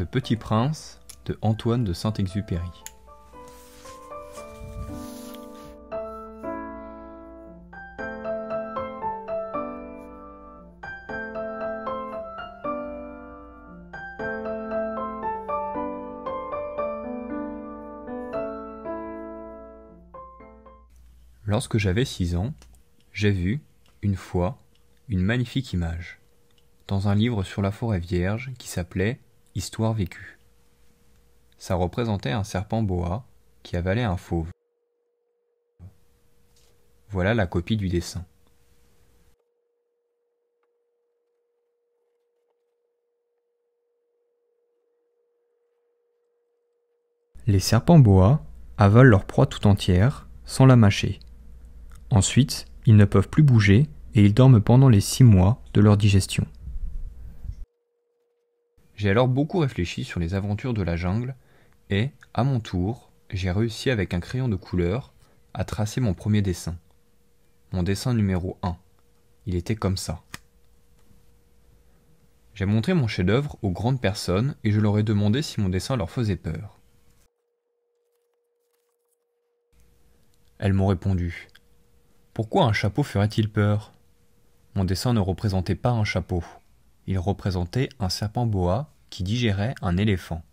Le Petit Prince de Antoine de Saint-Exupéry. Lorsque j'avais 6 ans, j'ai vu, une fois, une magnifique image, dans un livre sur la forêt vierge qui s'appelait « Histoire vécue ». Ça représentait un serpent boa qui avalait un fauve. Voilà la copie du dessin. Les serpents boa avalent leur proie tout entière, sans la mâcher. Ensuite, ils ne peuvent plus bouger et ils dorment pendant les 6 mois de leur digestion. J'ai alors beaucoup réfléchi sur les aventures de la jungle et, à mon tour, j'ai réussi avec un crayon de couleur à tracer mon premier dessin. Mon dessin numéro 1. Il était comme ça. J'ai montré mon chef-d'œuvre aux grandes personnes et je leur ai demandé si mon dessin leur faisait peur. Elles m'ont répondu : « Pourquoi un chapeau ferait-il peur ? » Mon dessin ne représentait pas un chapeau. Il représentait un serpent boa qui digérait un éléphant.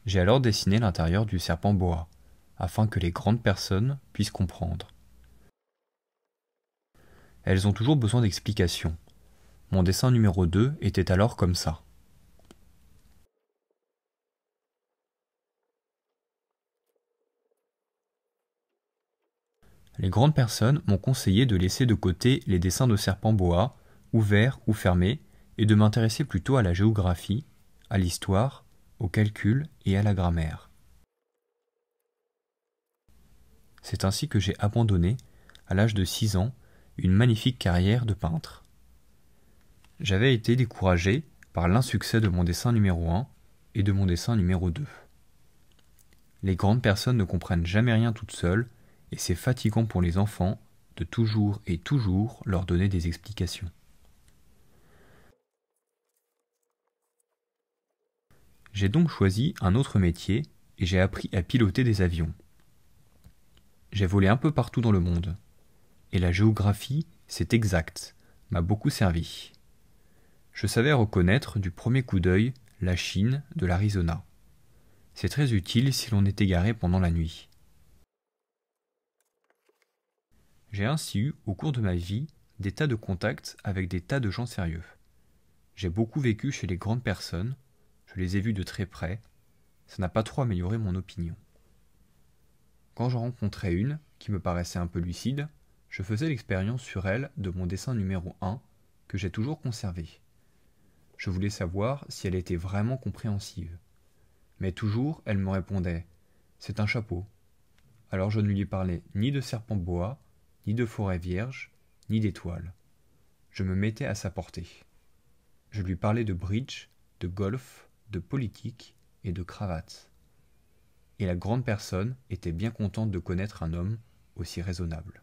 J'ai alors dessiné l'intérieur du serpent boa, afin que les grandes personnes puissent comprendre. Elles ont toujours besoin d'explications. Mon dessin numéro 2 était alors comme ça. Les grandes personnes m'ont conseillé de laisser de côté les dessins de serpents boa, ouverts ou fermés, et de m'intéresser plutôt à la géographie, à l'histoire, au calcul et à la grammaire. C'est ainsi que j'ai abandonné, à l'âge de 6 ans, une magnifique carrière de peintre. J'avais été découragé par l'insuccès de mon dessin numéro 1 et de mon dessin numéro 2. Les grandes personnes ne comprennent jamais rien toutes seules, et c'est fatigant pour les enfants de toujours et toujours leur donner des explications. J'ai donc choisi un autre métier et j'ai appris à piloter des avions. J'ai volé un peu partout dans le monde. Et la géographie, c'est exact, m'a beaucoup servi. Je savais reconnaître du premier coup d'œil la Chine de l'Arizona. C'est très utile si l'on est égaré pendant la nuit. J'ai ainsi eu, au cours de ma vie, des tas de contacts avec des tas de gens sérieux. J'ai beaucoup vécu chez les grandes personnes, je les ai vus de très près, ça n'a pas trop amélioré mon opinion. Quand j'en rencontrais une, qui me paraissait un peu lucide, je faisais l'expérience sur elle de mon dessin numéro 1, que j'ai toujours conservé. Je voulais savoir si elle était vraiment compréhensive. Mais toujours, elle me répondait « c'est un chapeau ». Alors je ne lui parlais ni de serpent boa, ni de forêt vierge, ni d'étoiles. Je me mettais à sa portée. Je lui parlais de bridge, de golf, de politique et de cravate. Et la grande personne était bien contente de connaître un homme aussi raisonnable.